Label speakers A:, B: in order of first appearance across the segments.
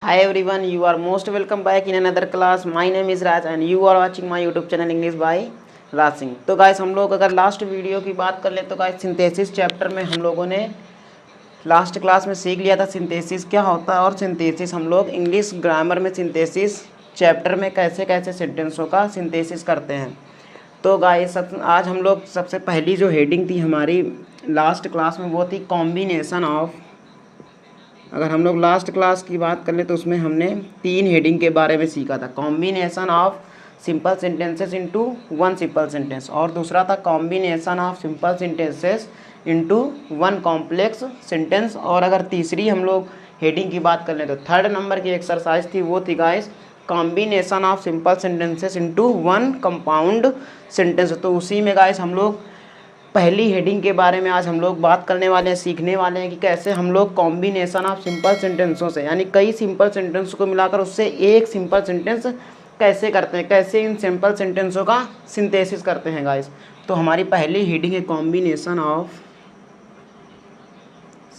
A: Hi everyone, you are most welcome back in another class. My name is Raj and you are watching my YouTube channel English by Raj Singh. तो guys हम लोग अगर last video की बात कर ले तो गाइस सिंथेसिस चैप्टर में हम लोगों ने लास्ट क्लास में सीख लिया था सिंथेसिस क्या होता है और सिंथेसिस हम लोग इंग्लिश ग्रामर में सिंथेसिस चैप्टर में कैसे कैसे सेंटेंसों का सिंथेसिस करते हैं। तो गाइस आज हम लोग सबसे पहली जो हेडिंग थी हमारी लास्ट क्लास में वो थी कॉम्बिनेशन ऑफ। अगर हम लोग लास्ट क्लास की बात कर ले तो उसमें हमने 3 हेडिंग के बारे में सीखा था। Combination of simple sentences into one simple sentence और दूसरा था combination of simple sentences into one complex sentence. और अगर तीसरी हम लोग हेडिंग की बात कर ले तो थर्ड नंबर की एक्सरसाइज थी वो थी guys combination of simple sentences into one compound sentence. तो उसी में गाइस हम लोग पहली हेडिंग के बारे में आज हम लोग बात करने वाले हैं, सीखने वाले हैं कि कैसे हम लोग कॉम्बिनेशन ऑफ सिंपल सेंटेंसों से यानी कई सिंपल सेंटेंस को मिलाकर उससे एक सिंपल सेंटेंस कैसे करते हैं, कैसे इन सिंपल सेंटेंसों का सिंथेसिस करते हैं गाइस। तो हमारी पहली हेडिंग है combination of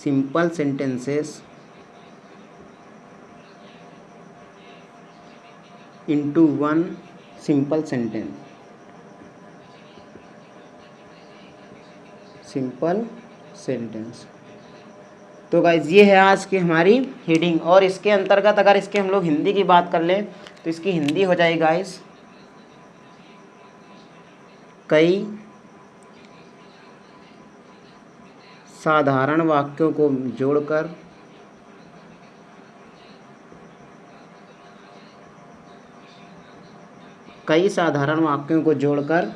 A: simple sentences into one simple sentence. Simple sentence. तो गाइज ये है आज की हमारी हेडिंग और इसके अंतर्गत अगर इसके हम लोग हिंदी की बात कर लें तो इसकी हिंदी हो जाएगी गाइज कई साधारण वाक्यों को जोड़कर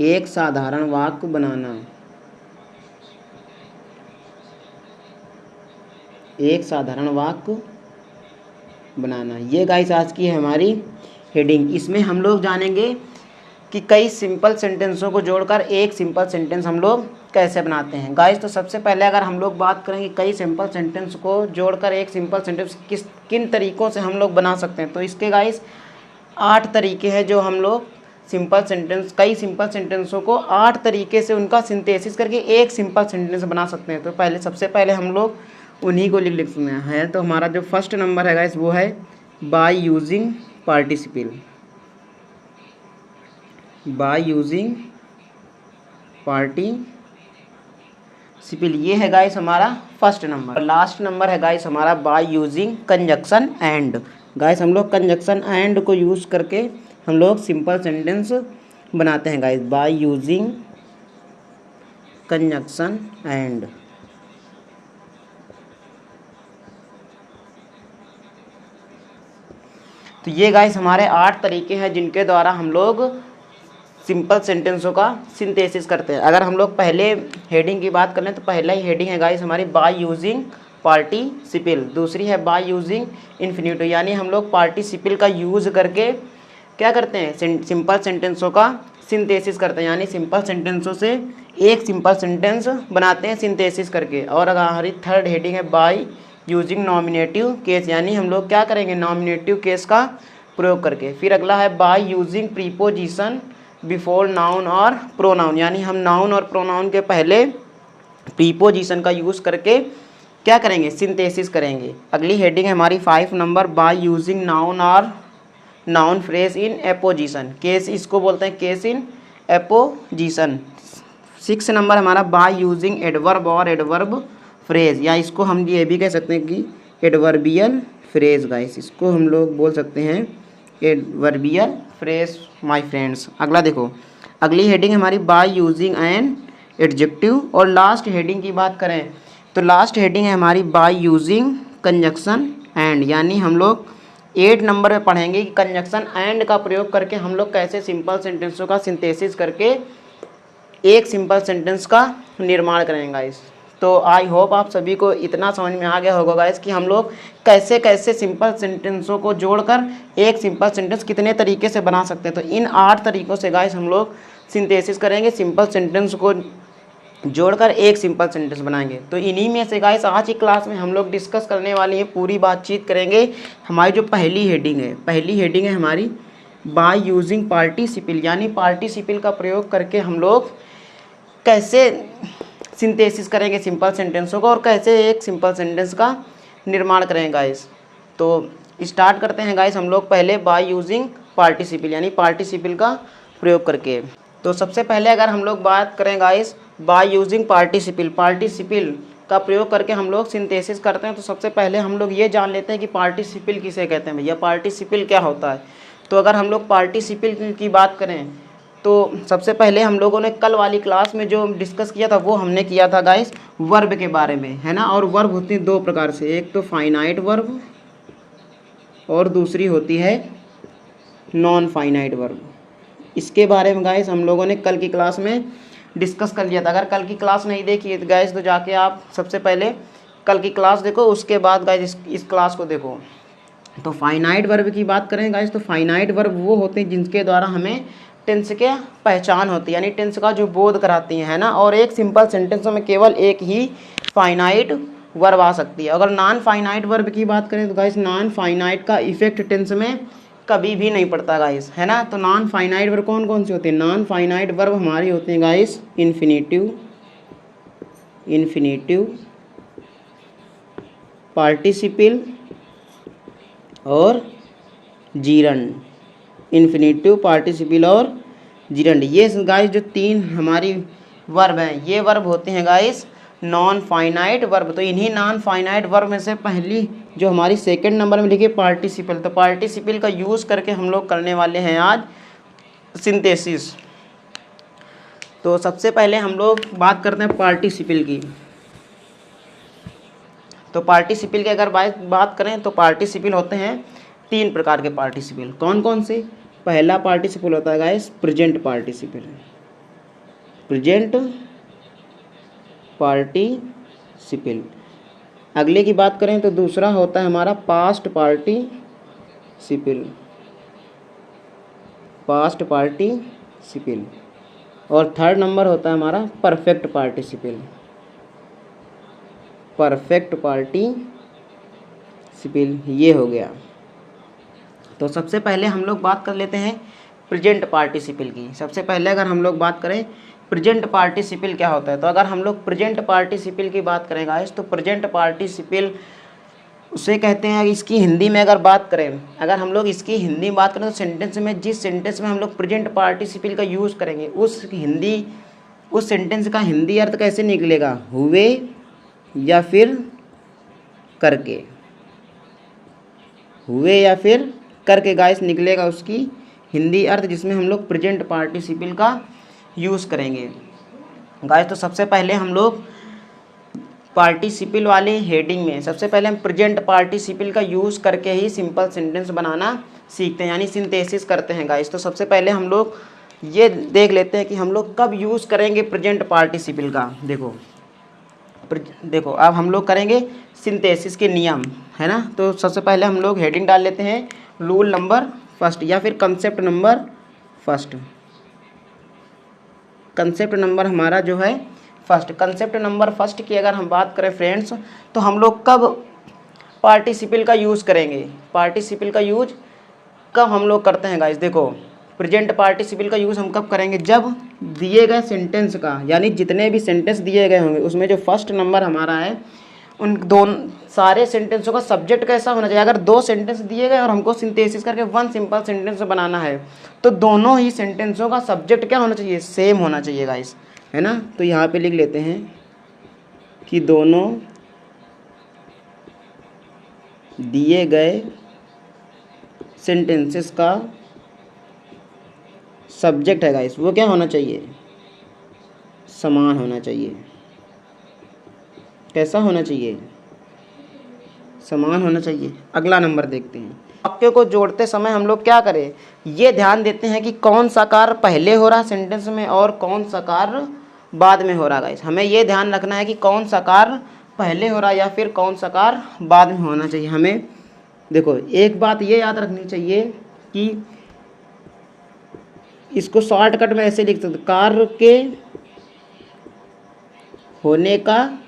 A: एक साधारण वाक्य बनाना। एक साधारण वाक्य बनाना, ये गाइस आज की है हमारी हेडिंग। इसमें हम लोग जानेंगे कि कई सिंपल सेंटेंसों को जोड़कर एक सिंपल सेंटेंस हम लोग कैसे बनाते हैं गाइस। तो सबसे पहले अगर हम लोग बात करेंगे कई सिंपल सेंटेंस को जोड़कर एक सिंपल सेंटेंस किन तरीक़ों से हम लोग बना सकते हैं, तो इसके गाइस 8 तरीके हैं जो हम लोग कई सिंपल सेंटेंसों को 8 तरीके से उनका सिंथेसिस करके एक सिंपल सेंटेंस बना सकते हैं। तो सबसे पहले हम लोग उन्हीं को लिखना है। तो हमारा जो फर्स्ट नंबर है गाइस वो है by using participle. By using participle, ये है गाइस हमारा फर्स्ट नंबर। लास्ट नंबर है गाइस हमारा by using conjunction and. Guys हम लोग कंजक्शन एंड को यूज़ करके हम लोग सिंपल सेंटेंस बनाते हैं guys by using conjunction and. तो ये गाइस हमारे 8 तरीके हैं जिनके द्वारा हम लोग सिंपल सेंटेंसों का सिंथेसिस करते हैं। अगर हम लोग पहले हेडिंग की बात कर लें तो पहला ही हेडिंग है गाइस हमारी बाय यूजिंग पार्टिसिपल। दूसरी है बाय यूजिंग इन्फिनिटिव, यानी हम लोग पार्टिसिपल का यूज़ करके क्या करते हैं सिंपल सेंटेंसों का सिंथेसिस करते हैं, यानी सिंपल सेंटेंसों से एक सिंपल सेंटेंस बनाते हैं सिंथेसिस करके। और अगर हमारी थर्ड हेडिंग है बाय यूजिंग नॉमिनेटिव केस, यानी हम लोग क्या करेंगे नॉमिनेटिव केस का प्रयोग करके। फिर अगला है by using preposition before noun और प्रोनाउन, यानी हम नाउन और प्रोनाउन के पहले प्रीपोजिशन का यूज़ करके क्या करेंगे सिंथेसिस करेंगे। अगली हेडिंग है हमारी 5 नंबर बाय यूजिंग नाउन और noun phrase in apposition case, इसको बोलते हैं केस इन एपोजिशन। 6 नंबर हमारा बाय यूजिंग एडवर्ब और एडवर्ब फ्रेज, या इसको हम ये भी कह सकते हैं कि एडवर्बियल फ्रेज गाइस, इसको हम लोग बोल सकते हैं एडवर्बियल फ्रेज माय फ्रेंड्स। अगला देखो अगली हेडिंग हमारी बाय यूजिंग एन एडजेक्टिव। और लास्ट हेडिंग की बात करें तो लास्ट हेडिंग है हमारी बाय यूजिंग कंजक्शन एंड, यानी हम लोग 8 नंबर में पढ़ेंगे कि कंजक्शन एंड का प्रयोग करके हम लोग कैसे सिंपल सेंटेंसों का सिंथेसिस करके एक सिंपल सेंटेंस का निर्माण करेंगे गाइस। तो आई होप आप सभी को इतना समझ में आ गया होगा गाइस कि हम लोग कैसे कैसे सिंपल सेंटेंसों को जोड़कर एक सिंपल सेंटेंस कितने तरीके से बना सकते हैं। तो इन 8 तरीक़ों से गाइस हम लोग सिंथेसिस करेंगे, सिंपल सेंटेंस को जोड़कर एक सिंपल सेंटेंस बनाएंगे। तो इन्हीं में से गाइस आज की क्लास में हम लोग डिस्कस करने वाली हैं, पूरी बातचीत करेंगे। हमारी जो पहली हेडिंग है हमारी बाय यूजिंग पार्टिसिपल, यानी पार्टिसिपल का प्रयोग करके हम लोग कैसे सिंथेसिस करेंगे सिंपल सेंटेंसों को और कैसे एक सिंपल सेंटेंस का निर्माण करेंगे गाइस। तो स्टार्ट करते हैं गाइस हम लोग पहले बाय यूजिंग पार्टिसिपल, यानी पार्टिसिपल का प्रयोग करके। तो सबसे पहले अगर हम लोग बात करें guys by using participle, participle का प्रयोग करके हम लोग सिंथेसिस करते हैं। तो सबसे पहले हम लोग ये जान लेते हैं कि पार्टिसिपल किसे कहते हैं भैया, पार्टिसिपल क्या होता है। तो अगर हम लोग पार्टिसिपल की बात करें तो सबसे पहले हम लोगों ने कल वाली क्लास में जो डिस्कस किया था वो हमने किया था गाइस वर्ब के बारे में, है ना। और वर्ब होती है दो प्रकार से, एक तो फाइनाइट वर्ब और दूसरी होती है नॉन फाइनाइट वर्ब। इसके बारे में गाइस हम लोगों ने कल की क्लास में डिस्कस कर लिया था। अगर कल की क्लास नहीं देखी है गाइस तो जाके आप सबसे पहले कल की क्लास देखो, उसके बाद गाइस इस क्लास को देखो। तो फाइनाइट वर्ब की बात करें गाइस तो फाइनाइट वर्ब वो होते हैं जिनके द्वारा हमें टेंस के पहचान होती है, यानी टेंस का जो बोध कराती है ना। और एक सिंपल सेंटेंस में केवल एक ही फाइनाइट वर्ब आ सकती है। अगर नॉन फाइनाइट वर्ब की बात करें तो गाइस नॉन फाइनाइट का इफेक्ट टेंस में कभी भी नहीं पड़ता गाइस, है ना। तो नॉन फाइनाइट वर्ब कौन कौन सी होती है, नॉन फाइनाइट वर्ब हमारी होती हैं गाइस इन्फिनेटिव, इन्फिनेटिव, पार्टिसिपल और जीरंड। इन्फिनेटिव, पार्टिसिपल और जीरंड, ये गाइस जो तीन हमारी वर्ब हैं ये वर्ब होते हैं गाइस नॉन फाइनाइट वर्ब। तो इन्हीं नॉन फाइनाइट वर्ब में से पहली जो हमारी सेकंड नंबर में लिखी पार्टिसिपल, तो पार्टिसिपल का यूज़ करके हम लोग करने वाले हैं आज सिंथेसिस। तो सबसे पहले हम लोग बात करते हैं पार्टिसिपल की। तो पार्टिसिपल की अगर बात करें तो पार्टिसिपल होते हैं तीन प्रकार के पार्टिसिपल। कौन कौन से, पहला पार्टिसिपल होता है guys present participle, present participle. अगले की बात करें तो दूसरा होता है हमारा पास्ट पार्टिसिपल, पास्ट पार्टिसिपल। और थर्ड नंबर होता है हमारा परफेक्ट पार्टिसिपल, परफेक्ट पार्टिसिपल। ये हो गया। तो सबसे पहले हम लोग बात कर लेते हैं प्रेजेंट पार्टिसिपल की। सबसे पहले अगर हम लोग बात करें प्रेजेंट पार्टिसिपल क्या होता है, तो अगर हम लोग प्रेजेंट पार्टिसिपल की बात करें गाइस तो प्रेजेंट पार्टिसिपल उसे कहते हैं, इसकी हिंदी में अगर बात करें, अगर हम लोग इसकी हिंदी में बात करें तो सेंटेंस में जिस सेंटेंस में हम लोग प्रेजेंट पार्टिसिपल का यूज़ करेंगे उस सेंटेंस का हिंदी अर्थ कैसे निकलेगा, हुए या फिर करके, हुए या फिर करके गाइस निकलेगा उसकी हिंदी अर्थ, जिसमें हम लोग प्रेजेंट पार्टिसिपल का यूज़ करेंगे गाइस। तो सबसे पहले हम लोग पार्टिसिपल वाले हेडिंग में सबसे पहले हम प्रेजेंट पार्टिसिपल का यूज़ करके ही सिंपल सेंटेंस बनाना सीखते हैं, यानी सिंथेसिस करते हैं गाइस। तो सबसे पहले हम लोग ये देख लेते हैं कि हम लोग कब यूज़ करेंगे प्रेजेंट पार्टिसिपल का। देखो अब हम लोग करेंगे सिंथेसिस के नियम, है ना। तो सबसे पहले हम लोग हेडिंग डाल लेते हैं रूल नंबर फर्स्ट या फिर concept number first. Concept number हमारा जो है फर्स्ट, कंसेप्ट नंबर फर्स्ट की अगर हम बात करें फ्रेंड्स तो हम लोग कब पार्टिसिपल का यूज़ करेंगे, पार्टिसिपल का यूज कब हम लोग करते हैं गाइस। देखो प्रेजेंट पार्टिसिपल का यूज़ हम कब करेंगे, जब दिए गए सेंटेंस का, यानी जितने भी सेंटेंस दिए गए होंगे उसमें जो फर्स्ट नंबर हमारा है उन दोनों सारे सेंटेंसों का सब्जेक्ट कैसा होना चाहिए। अगर दो सेंटेंस दिए गए और हमको सिंथेसिस करके वन सिंपल सेंटेंस बनाना है तो दोनों ही सेंटेंसों का सब्जेक्ट क्या होना चाहिए, सेम होना चाहिए गाइस, है ना। तो यहाँ पे लिख लेते हैं कि दोनों दिए गए सेंटेंसेस का सब्जेक्ट है गाइस वो क्या होना चाहिए, समान होना चाहिए। कैसा होना चाहिए, समान होना चाहिए। अगला नंबर देखते हैं, वाक्य को जोड़ते समय हम लोग क्या करें, ये ध्यान देते हैं कि कौन सा कार्य पहले हो रहा सेंटेंस में और कौन सा कार्य बाद में हो रहा गाइस। हमें ये ध्यान रखना है कि कौन सा कार्य पहले हो रहा या फिर कौन सा कार्य बाद में होना चाहिए। हमें देखो एक बात ये याद रखनी चाहिए कि इसको शॉर्टकट में ऐसे लिख सकते, कार्य के होने का,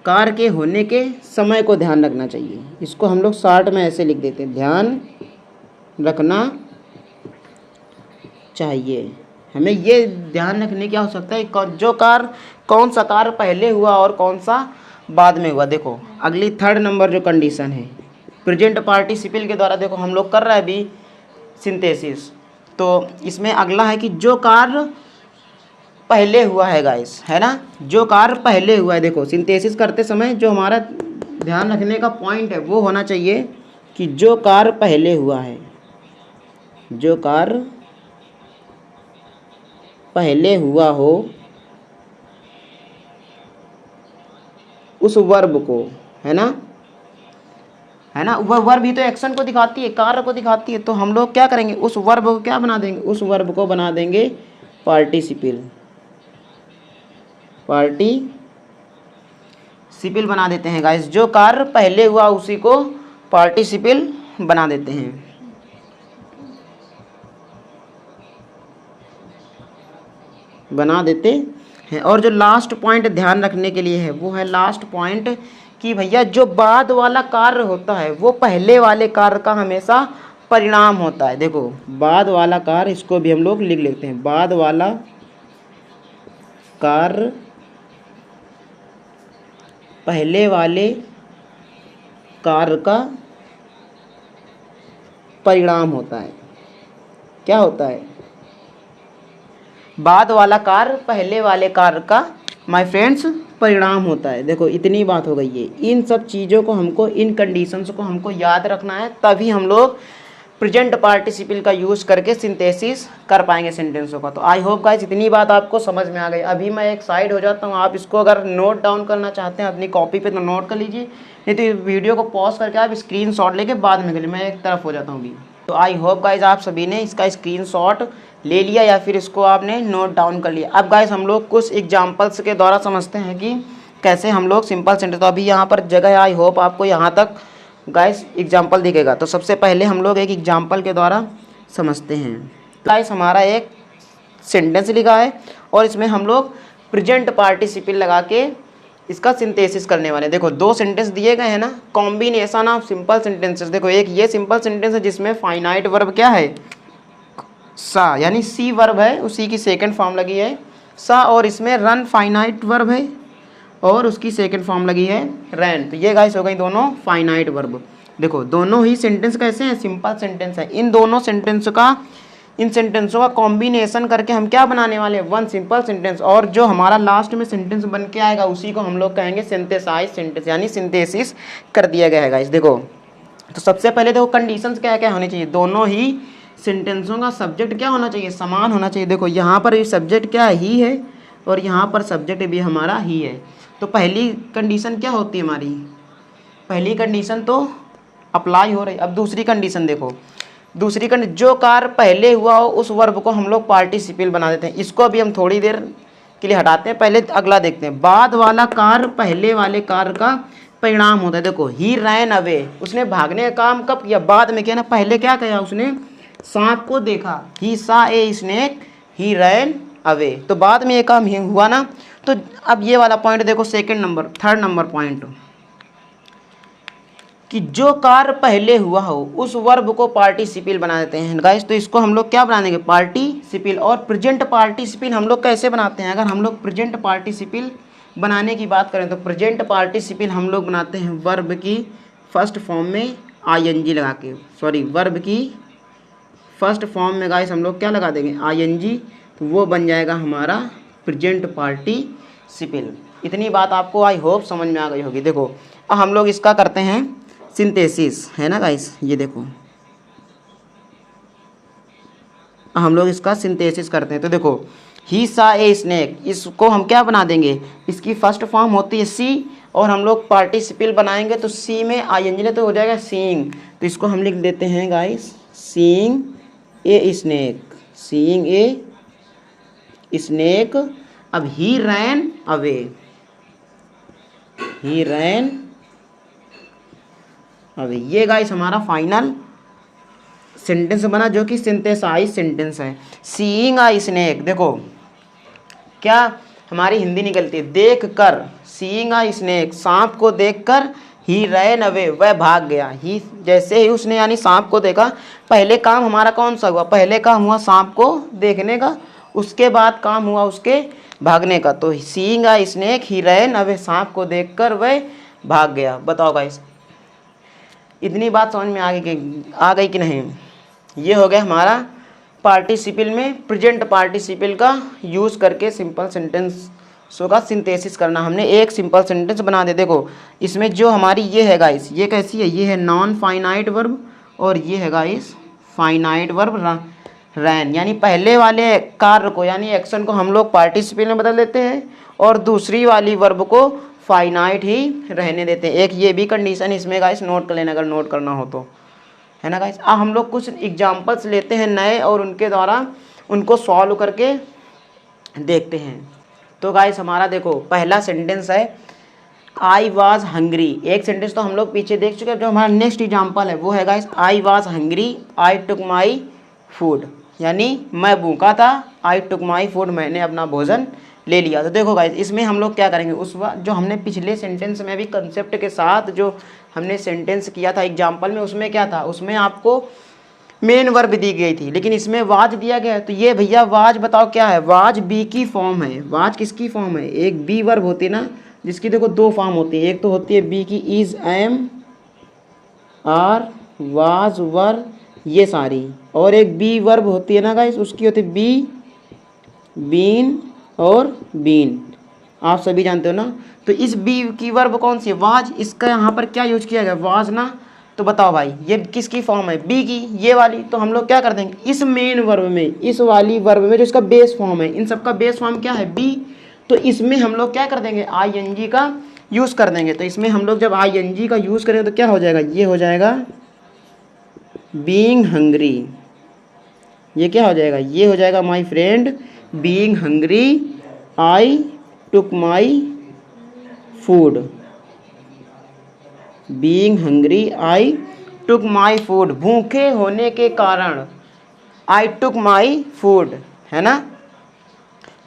A: कार्य के होने के समय को ध्यान रखना चाहिए। इसको हम लोग शॉर्ट में ऐसे लिख देते हैं, ध्यान रखना चाहिए। हमें ये ध्यान रखने की आवश्यकता है जो कार्य कौन सा कार्य पहले हुआ और कौन सा बाद में हुआ। देखो अगली थर्ड नंबर जो कंडीशन है प्रेजेंट पार्टिसिपल के द्वारा, देखो हम लोग कर रहे हैं अभी सिंथेसिस, तो इसमें अगला है कि जो कार्य पहले हुआ है गाइस, है ना, जो कार्य पहले हुआ है। देखो सिंथेसिस करते समय जो हमारा ध्यान रखने का पॉइंट है वो होना चाहिए कि जो कार्य पहले हुआ है, जो कार्य पहले हुआ हो उस वर्ब को, है ना, वह वर्ब ही तो एक्शन को दिखाती है, कार्य को दिखाती है। तो हम लोग क्या करेंगे, उस वर्ब को क्या बना देंगे, उस वर्ब को बना देंगे पार्टिसिपल, पार्टिसिपल बना देते हैं गाइस। जो कार्य पहले हुआ उसी को पार्टिसिपल बना देते हैं। बना देते हैं। और जो लास्ट पॉइंट ध्यान रखने के लिए है वो है लास्ट पॉइंट कि भैया जो बाद वाला कार्य होता है वो पहले वाले कार्य का हमेशा परिणाम होता है। देखो बाद वाला कार्य, इसको भी हम लोग लिख लेते हैं, बाद वाला कार्य पहले वाले कार्य का परिणाम होता है। क्या होता है, बाद वाला कार्य पहले वाले कार्य का माय फ्रेंड्स परिणाम होता है। देखो इतनी बात हो गई है। इन सब चीज़ों को हमको, इन कंडीशंस को हमको याद रखना है, तभी हम लोग प्रेजेंट पार्टिसिपल का यूज़ करके सिंथेसिस कर पाएंगे सेंटेंसों का। तो आई होप गाइस इतनी बात आपको समझ में आ गई। अभी मैं एक साइड हो जाता हूँ, आप इसको अगर नोट डाउन करना चाहते हैं अपनी कॉपी पे तो नोट कर लीजिए, नहीं तो वीडियो को पॉज करके आप स्क्रीनशॉट लेके बाद में कर लीजिए। मैं एक तरफ हो जाता हूँ अभी। तो आई होप गाइस आप सभी ने इसका स्क्रीनशॉट ले लिया या फिर इसको आपने नोट डाउन कर लिया। अब गाइस हम लोग कुछ एग्जांपल्स के द्वारा समझते हैं कि कैसे हम लोग सिंपल सेंटेंस, तो अभी यहाँ पर जगह है, आई होप आपको यहाँ तक गाइस एग्जांपल दिखेगा। तो सबसे पहले हम लोग एक एग्जांपल के द्वारा समझते हैं। गाइस हमारा एक सेंटेंस लिखा है और इसमें हम लोग प्रेजेंट पार्टिसिपल लगा के इसका सिंथेसिस करने वाले। देखो दो सेंटेंस दिए गए हैं ना, कॉम्बिनेशन ऑफ सिंपल सेंटेंसेस। देखो एक ये सिंपल सेंटेंस है जिसमें फाइनाइट वर्ब क्या है, सा, यानी सी वर्ब है, उसी की सेकंड फॉर्म लगी है सा, और इसमें रन फाइनाइट वर्ब है और उसकी सेकंड फॉर्म लगी है रैन। तो ये गाइस हो गई दोनों फाइनाइट वर्ब। देखो दोनों ही सेंटेंस कैसे हैं, सिंपल सेंटेंस है। इन दोनों सेंटेंस का, इन सेंटेंसों का कॉम्बिनेशन करके हम क्या बनाने वाले हैं, वन सिंपल सेंटेंस। और जो हमारा लास्ट में सेंटेंस बन के आएगा उसी को हम लोग कहेंगे सिंथेसाइज सेंटेंस, यानी सिंथेसिस कर दिया गया है गाइस। देखो तो सबसे पहले देखो कंडीशंस क्या क्या होनी चाहिए, दोनों ही सेंटेंसों का सब्जेक्ट क्या होना चाहिए, समान होना चाहिए। देखो यहाँ पर ये सब्जेक्ट क्या ही है और यहाँ पर सब्जेक्ट भी हमारा ही है। तो पहली कंडीशन क्या होती है हमारी, पहली कंडीशन तो अप्लाई हो रही। अब दूसरी कंडीशन देखो, दूसरी कंडीशन जो कार्य पहले हुआ हो उस वर्ब को हम लोग पार्टिसिपल बना देते हैं। इसको अभी हम थोड़ी देर के लिए हटाते हैं, पहले अगला देखते हैं। बाद वाला कार्य पहले वाले कार्य का परिणाम होता है। देखो ही रैन अवे, उसने भागने का काम कब किया, बाद में किया ना। पहले क्या किया, उसने सांप को देखा, ही सा a snake he ran away, तो बाद में ये काम हुआ ना। तो अब ये वाला पॉइंट देखो, second number, third number point, कि जो कार्य पहले हुआ हो उस वर्ब को पार्टिसिपल बना देते हैं गाइस। तो इसको हम लोग क्या बना देंगे, पार्टिसिपल। और प्रेजेंट पार्टिसिपल हम लोग कैसे बनाते हैं, अगर हम लोग प्रेजेंट पार्टिसिपल बनाने की बात करें तो प्रेजेंट पार्टिसिपल हम लोग बनाते हैं वर्ब की फर्स्ट फॉर्म में आईएनजी लगा के, सॉरी वर्ब की फर्स्ट फॉर्म में गाइस हम लोग क्या लगा देंगे, आईएनजी, तो वो बन जाएगा हमारा प्रेजेंट पार्टिसिपल। इतनी बात आपको आई होप समझ में आ गई होगी। देखो अब हम लोग इसका करते हैं सिंथेसिस, है ना गाइस, ये देखो हम लोग इसका सिंथेसिस करते हैं। तो देखो ही सा ए स्नेक, इसको हम क्या बना देंगे, इसकी फर्स्ट फॉर्म होती है सी, और हम लोग पार्टिसिपल बनाएंगे तो सी में आईएनजी तो हो जाएगा सीइंग। तो इसको हम लिख देते हैं guys seeing a snake, seeing a snake. अब ही रैन अवे, ही रैन अवे, ये गाइस हमारा फाइनल सेंटेंस बना जो कि सिंथेसाइज सेंटेंस है। सीइंग आ स्नेक, देखो क्या हमारी हिंदी निकलती है, देख कर, सीइंग आ स्नेक, सांप को देखकर, ही रैन अवे, वह भाग गया। ही जैसे ही उसने यानी सांप को देखा, पहले काम हमारा कौन सा हुआ, पहले काम हुआ सांप को देखने का, उसके बाद काम हुआ उसके भागने का। तो seeing a snake he ran away, सांप को देखकर वह भाग गया। बताओ गाइस, इतनी बात समझ में आ गई कि नहीं? ये हो गया हमारा पार्टिसिपल में प्रेजेंट पार्टिसिपल का यूज़ करके सिंपल सेंटेंसों का सिंथेसिस करना। हमने एक सिंपल सेंटेंस बना दे। देखो इसमें जो हमारी ये है गाइस, ये कैसी है? ये है नॉन फाइनाइट वर्ब और ये है गाइस फाइनाइट वर्ब रैन। यानी पहले वाले कार्य को यानी एक्शन को हम लोग पार्टिसिपल में बदल देते हैं और दूसरी वाली वर्ब को फाइनाइट ही रहने देते हैं। एक ये भी कंडीशन इसमें गाइस नोट कर लेना अगर नोट करना हो तो, है ना गाइस। अब हम लोग कुछ एग्जांपल्स लेते हैं नए और उनके द्वारा उनको सॉल्व करके देखते हैं। तो गाइस हमारा देखो पहला सेंटेंस है आई वॉज हंग्री। एक सेंटेंस तो हम लोग पीछे देख चुके हैं। जो हमारा नेक्स्ट एग्जाम्पल है वो है guys I was hungry I took my food, यानी मैं भूखा था, आई टुक माई फूड, मैंने अपना भोजन ले लिया। तो देखो गाइस इसमें हम लोग क्या करेंगे, उस जो हमने पिछले सेंटेंस में भी कंसेप्ट के साथ जो हमने सेंटेंस किया था एग्जाम्पल में, उसमें क्या था, उसमें आपको मेन वर्ब दी गई थी, लेकिन इसमें वाज दिया गया है। तो ये भैया वाज बताओ क्या है? वाज बी की फॉर्म है। वाज किसकी फॉर्म है? एक बी वर्ब होती है ना, जिसकी देखो दो फॉर्म होती है। एक तो होती है बी की इज, एम, आर, वाज, वर, ये सारी, और एक बी वर्ब होती है ना गाइस, उसकी होती है बी, बीन और बीन, आप सभी जानते हो ना। तो इस बी की वर्ब कौन सी है? वाज। इसका यहाँ पर क्या यूज किया गया? वाज ना। तो बताओ भाई ये किसकी फॉर्म है? बी की, ये वाली। तो हम लोग क्या कर देंगे, इस मेन वर्ब में, इस वाली वर्ब में जो इसका बेस फॉर्म है, इन सबका बेस फॉर्म क्या है? बी। तो इसमें हम लोग क्या कर देंगे, आई एन जी का यूज़ कर देंगे। तो इसमें हम लोग जब आई एन जी का यूज़ करेंगे तो क्या हो जाएगा? ये हो जाएगा बीइंग हंग्री। ये क्या हो जाएगा? ये हो जाएगा my friend being hungry I took my food. Being hungry I took my food, भूखे होने के कारण आई टुक माई फूड, है ना।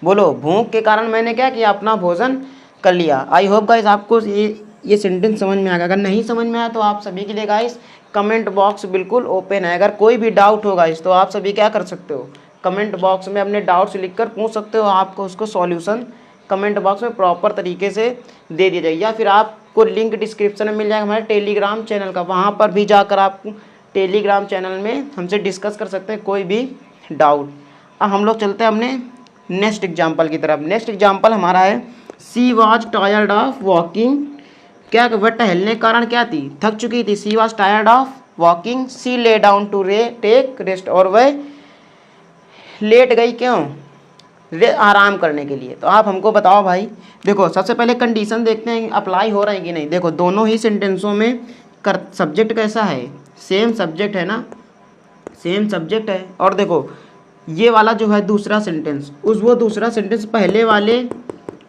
A: बोलो, भूख के कारण मैंने क्या किया? अपना भोजन कर लिया। आई होप गाइस आपको ये सेंटेंस समझ में आ गया। अगर नहीं समझ में आया तो आप सभी के लिए गाइस कमेंट बॉक्स बिल्कुल ओपन है। अगर कोई भी डाउट हो गाइस तो आप सभी क्या कर सकते हो, कमेंट बॉक्स में अपने डाउट्स लिखकर पूछ सकते हो। आपको उसको सॉल्यूशन कमेंट बॉक्स में प्रॉपर तरीके से दे दिया जाएगा, या फिर आपको लिंक डिस्क्रिप्शन में मिल जाएगा हमारे टेलीग्राम चैनल का। वहाँ पर भी जाकर आप टेलीग्राम चैनल में हमसे डिस्कस कर सकते हैं कोई भी डाउट। अब हम लोग चलते हैं अपने नेक्स्ट एग्जाम्पल की तरफ। नेक्स्ट एग्जाम्पल हमारा है सी वॉज टायर्ड ऑफ वॉकिंग। क्या वह टहलने के कारण क्या थी? थक चुकी थी। She was tired of walking, she lay down to take rest, और वह लेट गई क्यों? आराम करने के लिए। तो आप हमको बताओ भाई। देखो सबसे पहले कंडीशन देखते हैं अप्लाई हो रहा है कि नहीं। देखो दोनों ही सेंटेंसों में सब्जेक्ट कैसा है? सेम सब्जेक्ट है ना, सेम सब्जेक्ट है। और देखो ये वाला जो है दूसरा सेंटेंस, वो दूसरा सेंटेंस पहले वाले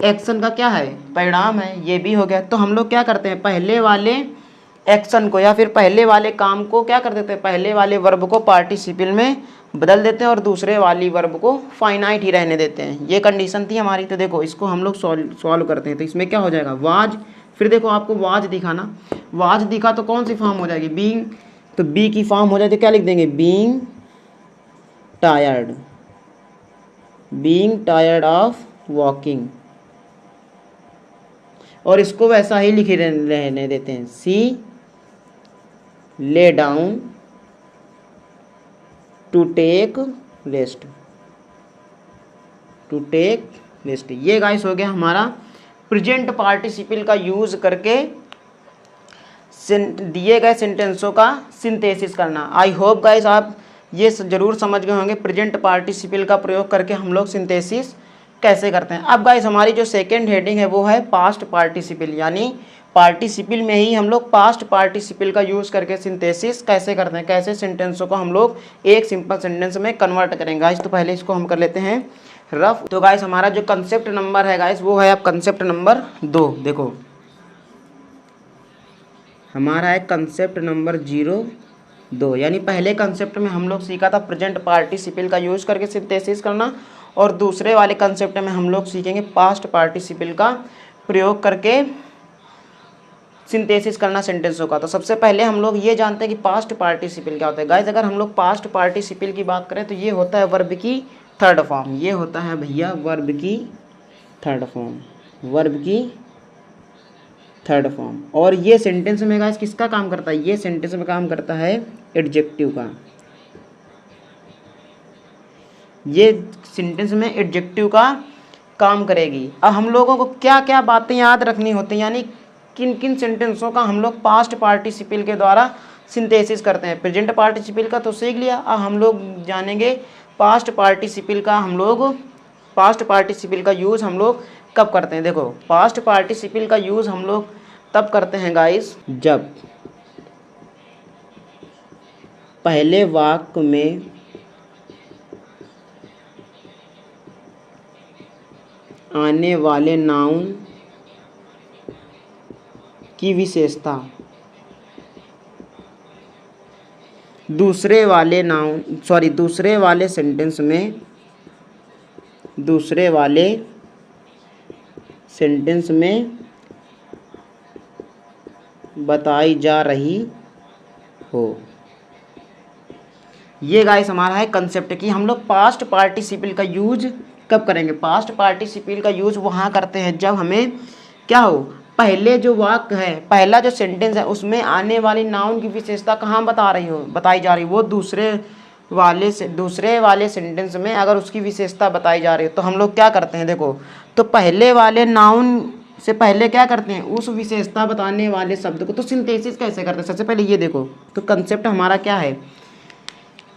A: एक्शन का क्या है? परिणाम है। ये भी हो गया। तो हम लोग क्या करते हैं, पहले वाले एक्शन को या फिर पहले वाले काम को क्या कर देते हैं, पहले वाले वर्ब को पार्टिसिपल में बदल देते हैं और दूसरे वाली वर्ब को फाइनाइट ही रहने देते हैं। ये कंडीशन थी हमारी। तो देखो इसको हम लोग सॉल्व करते हैं। तो इसमें क्या हो जाएगा? वाज, फिर देखो आपको वाज दिखाना, वाज दिखा तो कौन सी फॉर्म हो जाएगी? बीइंग। तो बी की फॉर्म हो जाती है, क्या लिख देंगे? Being tired, being tired of walking. और इसको वैसा ही लिखे रहने देते हैं, she lay down to take rest, to take rest. ये गाइस हो गया हमारा प्रेजेंट पार्टिसिपल का यूज करके दिए गए सेंटेंसों का सिंथेसिस करना। आई होप गाइस आप ये जरूर समझ गए होंगे प्रेजेंट पार्टिसिपल का प्रयोग करके हम लोग सिंथेसिस कैसे करते हैं। अब गाइस हमारी जो सेकेंड हेडिंग है वो है पास्ट पार्टिसिपल, यानी पार्टिसिपल में ही हम लोग पास्ट पार्टिसिपल का यूज़ करके सिंथेसिस कैसे करते हैं, कैसे सेंटेंसों को हम लोग एक सिंपल सेंटेंस में कन्वर्ट करेंगे गाइस। तो पहले इसको हम कर लेते हैं रफ। तो गाइस हमारा जो कंसेप्ट नंबर है गाइस वो है अब कंसेप्ट नंबर 2। देखो हमारा है कंसेप्ट नंबर 02, यानी पहले कंसेप्ट में हम लोग सीखा था प्रेजेंट पार्टिसिपल का यूज़ करके सिंथेसिस करना, और दूसरे वाले कंसेप्ट में हम लोग सीखेंगे पास्ट पार्टिसिपल का प्रयोग करके सिंथेसिस करना सेंटेंसों का। तो सबसे पहले हम लोग ये जानते हैं कि पास्ट पार्टिसिपल क्या होता है गाइस। अगर हम लोग पास्ट पार्टिसिपल की बात करें तो ये होता है वर्ब की थर्ड फॉर्म। ये होता है भैया वर्ब की थर्ड फॉर्म, वर्ब की थर्ड फॉर्म। और ये सेंटेंस में गाइस किसका काम करता है, ये सेंटेंस में काम करता है एडजेक्टिव का। ये सेंटेंस में एडजेक्टिव का काम करेगी। अब हम लोगों को क्या क्या बातें याद रखनी होती हैं, यानी किन किन सेंटेंसों का हम लोग पास्ट पार्टिसिपल के द्वारा सिंथेसिस करते हैं। प्रेजेंट पार्टिसिपल का तो सीख लिया, अब हम लोग जानेंगे पास्ट पार्टिसिपल का। हम लोग पास्ट पार्टिसिपल का यूज़ हम लोग कब करते हैं। देखो पास्ट पार्टिसिपल का यूज़ हम लोग तब करते हैं गाइस जब पहले वाक्य में आने वाले नाउन की विशेषता दूसरे वाले सेंटेंस में बताई जा रही हो। ये गाइस हमारा है कंसेप्ट कि हम लोग पास्ट पार्टिसिपल का यूज कब करेंगे। पास्ट पार्टिसिपल का यूज वहाँ करते हैं जब हमें क्या हो, पहले जो वाक्य है, पहला जो सेंटेंस है उसमें आने वाली नाउन की विशेषता कहाँ बताई जा रही हो, वो दूसरे वाले सेंटेंस में अगर उसकी विशेषता बताई जा रही है तो हम लोग क्या करते हैं। देखो तो पहले वाले नाउन से पहले क्या करते हैं, उस विशेषता बताने वाले शब्द को तो सिंथेसिस कैसे करते हैं। सबसे पहले ये देखो तो कंसेप्ट हमारा क्या है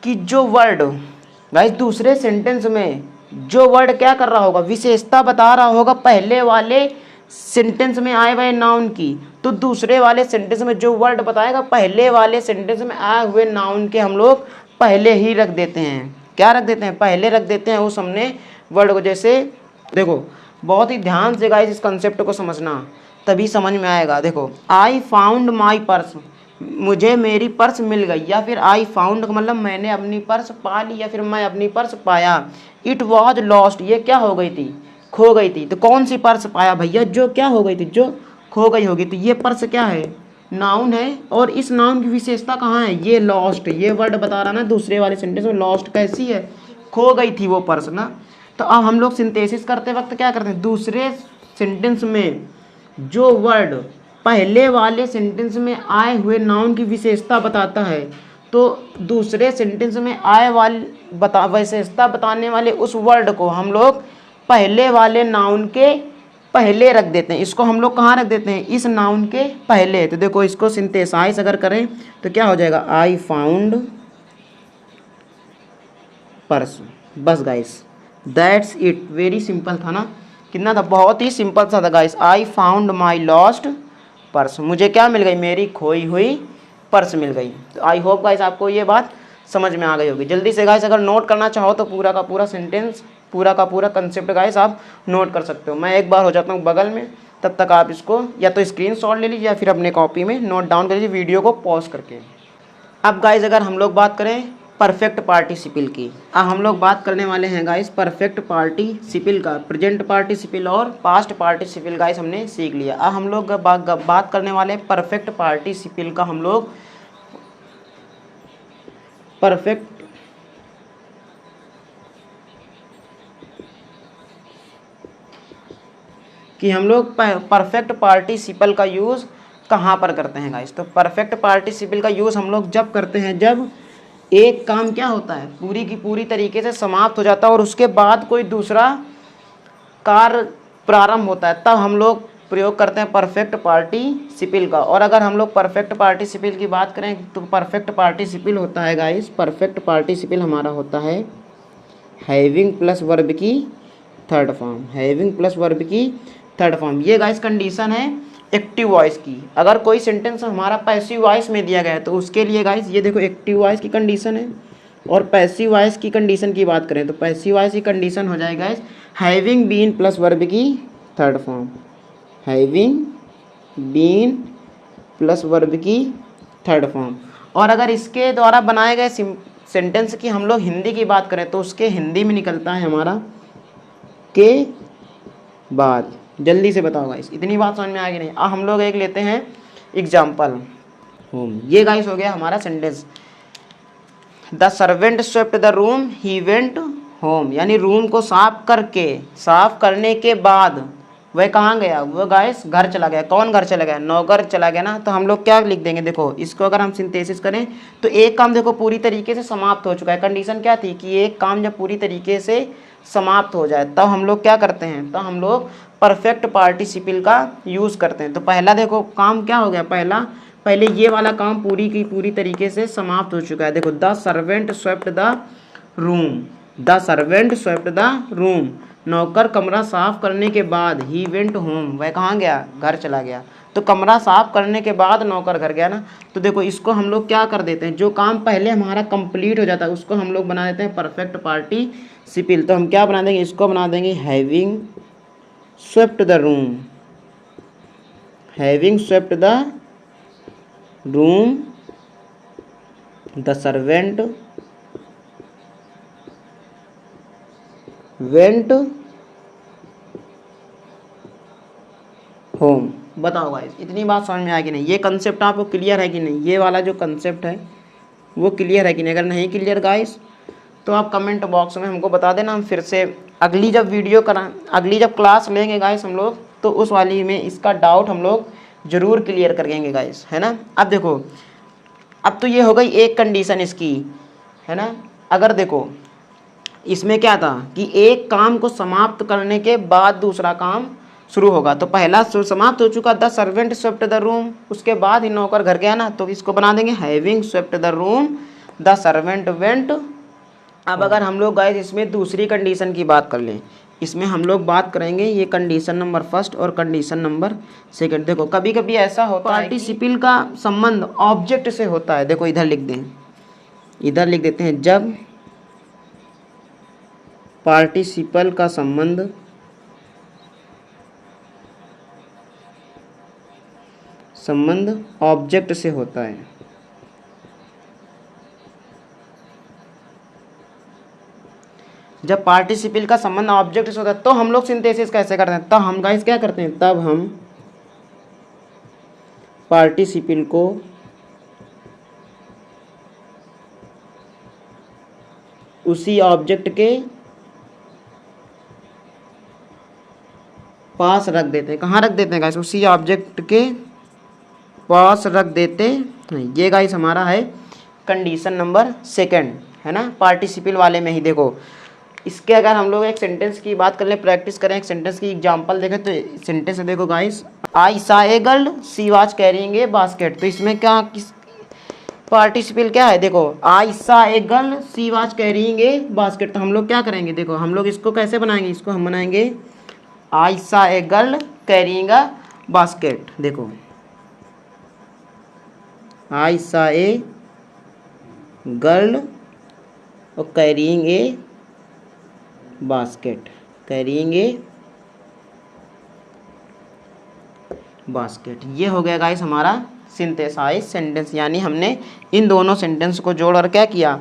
A: कि जो वर्ड गाइस दूसरे सेंटेंस में जो वर्ड क्या कर रहा होगा, विशेषता बता रहा होगा पहले वाले सेंटेंस में आए हुए नाउन की, तो दूसरे वाले सेंटेंस में जो वर्ड बताएगा पहले वाले सेंटेंस में आए हुए नाउन के हम लोग पहले ही रख देते हैं। क्या रख देते हैं, पहले रख देते हैं उस हमने वर्ड को। जैसे देखो बहुत ही ध्यान से गाइस इस कंसेप्ट को समझना, तभी समझ में आएगा। देखो आई फाउंड माई पर्स, मुझे मेरी पर्स मिल गई, या फिर आई फाउंड का मतलब मैंने अपनी पर्स पा ली या फिर मैं अपनी पर्स पाया। इट वॉज लॉस्ट, ये क्या हो गई थी, खो गई थी। तो कौन सी पर्स पाया भैया, जो क्या हो गई थी, जो खो गई होगी। तो ये पर्स क्या है, नाउन है, और इस नाउन की विशेषता कहाँ है, ये लॉस्ट। ये वर्ड बता रहा ना दूसरे वाले सेंटेंस में, लॉस्ट कैसी है, खो गई थी वो पर्स ना। तो अब हम लोग सिंथेसिस करते वक्त क्या करते हैं, दूसरे सेंटेंस में जो वर्ड पहले वाले सेंटेंस में आए हुए नाउन की विशेषता बताता है, तो दूसरे सेंटेंस में आए वाले विशेषता बताने वाले उस वर्ड को हम लोग पहले वाले नाउन के पहले रख देते हैं। इसको हम लोग कहाँ रख देते हैं, इस नाउन के पहले। तो देखो इसको सिंथेसाइज अगर करें तो क्या हो जाएगा, आई फाउंड पर्स। बस guys that's it, very simple था ना, कितना था, बहुत ही सिंपल सा था guys. I found my lost purse, मुझे क्या मिल गई, मेरी खोई हुई पर्स मिल गई। तो आई होप गाइस आपको ये बात समझ में आ गई होगी। जल्दी से गाइस अगर नोट करना चाहो तो पूरा का पूरा सेंटेंस, पूरा का पूरा कंसेप्ट गाइस आप नोट कर सकते हो। मैं एक बार हो जाता हूँ बगल में, तब तक आप इसको या तो स्क्रीनशॉट ले लीजिए या फिर अपने कॉपी में नोट डाउन कर लीजिए वीडियो को पॉज करके। अब गाइस अगर हम लोग बात करें परफेक्ट पार्टिसिपल की, अब हम लोग बात करने वाले हैं गाइस परफेक्ट पार्टिसिपल का। प्रेजेंट पार्टिसिपल और पास्ट पार्टिसिपल गाइस हमने सीख लिया। अब हम लोग बात करने वाले हैं परफेक्ट पार्टिसिपल का। हम लोग परफेक्ट पार्टिसिपल का यूज़ कहाँ पर करते हैं गाइस। तो परफेक्ट पार्टिसिपल का यूज़ हम लोग जब करते हैं जब एक काम क्या होता है, पूरी की पूरी तरीके से समाप्त हो जाता है और उसके बाद कोई दूसरा कार्य प्रारंभ होता है, तब हम लोग प्रयोग करते हैं परफेक्ट पार्टिसिपल का। और अगर हम लोग परफेक्ट पार्टिसिपल की बात करें तो परफेक्ट पार्टिसिपल होता है गाइस, परफेक्ट पार्टिसिपल हमारा होता है हैविंग प्लस वर्ब की third form, having plus verb की थर्ड फॉर्म। ये गाइस कंडीशन है एक्टिव वॉइस की। अगर कोई सेंटेंस हमारा पैसिव वॉइस में दिया गया है तो उसके लिए गाइस ये देखो एक्टिव वॉइस की कंडीशन है। और पैसिव वॉइस की कंडीशन की बात करें तो पैसिव वॉइस की कंडीशन हो जाएगा guys having been plus verb की third form, having been plus verb की थर्ड फॉर्म। और अगर इसके द्वारा बनाए गए सेंटेंस की हम लोग हिंदी की बात करें तो उसके हिंदी में निकलता है हमारा के बाद। जल्दी से बताओ गाइस, इतनी बात समझ में आ गई नहीं। अब हम लोग एक लेते हैं एग्जाम्पल होम। ये गाइस हो गया हमारा sentence, the servant swept the room he went home, यानी रूम को साफ करने के बाद वह कहाँ गया, वो गाइस घर चला गया। कौन घर चला गया, नौकर चला गया ना। तो हम लोग क्या लिख देंगे, देखो इसको अगर हम सिंथेसिस करें तो एक काम देखो पूरी तरीके से समाप्त हो चुका है। कंडीशन क्या थी कि एक काम जब पूरी तरीके से समाप्त हो जाए तब हम लोग क्या करते हैं, तब हम लोग परफेक्ट पार्टिसिपल का यूज़ करते हैं। तो पहला देखो काम क्या हो गया, पहले ये वाला काम पूरी की पूरी तरीके से समाप्त हो चुका है। देखो the servant swept the room, the servant swept the room, नौकर कमरा साफ करने के बाद ही वेंट होम, वह कहाँ गया, घर चला गया। तो कमरा साफ करने के बाद नौकर घर गया ना। तो देखो इसको हम लोग क्या कर देते हैं, जो काम पहले हमारा कंप्लीट हो जाता है उसको हम लोग बना देते हैं परफेक्ट पार्टिसिपल। तो हम क्या बना देंगे, इसको बना देंगे having swept the room, having swept the room the servant went home. बताओ गाइस इतनी बात समझ में आ कि नहीं, ये कंसेप्ट आपको क्लियर है कि नहीं, ये वाला जो कंसेप्ट है वो क्लियर है कि नहीं। अगर नहीं क्लियर गाइस तो आप कमेंट बॉक्स में हमको बता देना, हम फिर से अगली जब क्लास लेंगे गाइस हम लोग, तो उस वाली में इसका डाउट हम लोग ज़रूर क्लियर करेंगे गाइस, है ना। अब देखो अब तो ये हो गई एक कंडीशन इसकी, है ना। अगर देखो इसमें क्या था कि एक काम को समाप्त करने के बाद दूसरा काम शुरू होगा। तो पहला समाप्त हो चुका the servant swept the room, उसके बाद ही नौकर घर गया ना। तो इसको बना देंगे having swept the room the servant went. अब अगर हम लोग गाइस इसमें दूसरी कंडीशन की बात कर लें, इसमें हम लोग बात करेंगे ये कंडीशन नंबर फर्स्ट और कंडीशन नंबर सेकंड। देखो कभी कभी ऐसा होता है पार्टिसिपल का संबंध ऑब्जेक्ट से होता है। देखो इधर लिख दें, इधर लिख देते हैं, जब पार्टिसिपल का संबंध ऑब्जेक्ट से होता है, जब पार्टिसिपल का संबंध ऑब्जेक्ट से होता है तो हम लोग सिंथेसिस कैसे करते हैं, तब हम गाइस क्या करते हैं, तब हम पार्टिसिपल को उसी ऑब्जेक्ट के पास रख देते हैं। कहाँ रख देते हैं गाइस, उसी ऑब्जेक्ट के पास रख देते हैं। ये गाइस हमारा है कंडीशन नंबर सेकंड, है ना, पार्टिसिपल वाले में ही। देखो इसके अगर हम लोग एक सेंटेंस की बात कर लें, प्रैक्टिस करें, एक सेंटेंस की एग्जांपल देखें, तो सेंटेंस है देखो गाइस, आई सा a girl she was carrying a basket. तो इसमें क्या किस पार्टिसिपल क्या है, देखो आई सा a girl she was carrying a basket. तो हम लोग क्या करेंगे, देखो हम लोग इसको कैसे बनाएंगे, इसको हम बनाएंगे आई सा a girl carrying a basket. देखो आई सा ए गर्ल और carrying a basket, carrying a basket. ये हो गया गाइस हमारा सिंथेसाइज सेंटेंस, यानी हमने इन दोनों सेंटेंस को जोड़ और क्या किया,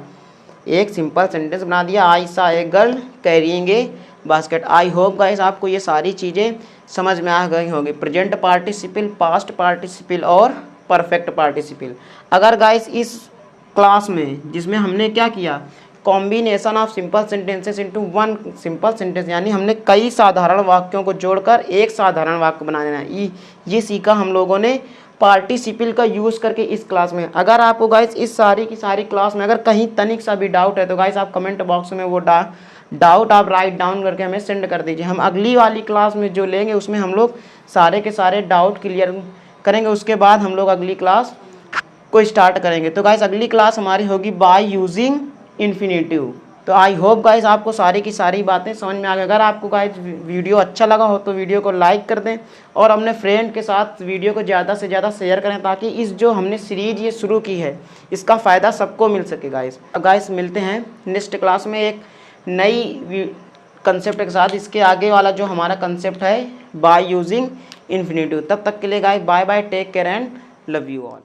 A: एक सिंपल सेंटेंस बना दिया, आई सा a girl carrying a basket. I hope guys आपको ये सारी चीज़ें समझ में आ गई होंगी, प्रेजेंट पार्टिसिपल, पास्ट पार्टिसिपल और परफेक्ट पार्टिसिपल। अगर गाइस इस क्लास में जिसमें हमने क्या किया, combination of simple sentences into one simple sentence, यानी हमने कई साधारण वाक्यों को जोड़कर एक साधारण वाक्य बनाना है, ये सीखा हम लोगों ने पार्टिसिपल का यूज़ करके इस क्लास में। अगर आपको गाइस इस सारी की सारी क्लास में अगर कहीं तनिक सा भी डाउट है तो गाइस आप कमेंट बॉक्स में वो डाउट आप राइट डाउन करके हमें सेंड कर दीजिए। हम अगली वाली क्लास में जो लेंगे उसमें हम लोग सारे के सारे डाउट क्लियर करेंगे, उसके बाद हम लोग अगली क्लास को स्टार्ट करेंगे। तो गाइस अगली क्लास हमारी होगी बाय यूजिंग इन्फिनेटिव। तो आई होप गाइस आपको सारी की सारी बातें समझ में आ गई। अगर आपको गाइस वीडियो अच्छा लगा हो तो वीडियो को लाइक कर दें और अपने फ्रेंड के साथ वीडियो को ज़्यादा से ज़्यादा शेयर करें, ताकि इस जो हमने सीरीज ये शुरू की है इसका फ़ायदा सबको मिल सके गाइस मिलते हैं नेक्स्ट क्लास में एक नई कंसेप्ट के साथ। इसके आगे वाला जो हमारा कंसेप्ट है बाय यूजिंग इन्फिनेटिव। तब तक के लिए guys bye bye, take care and love you all.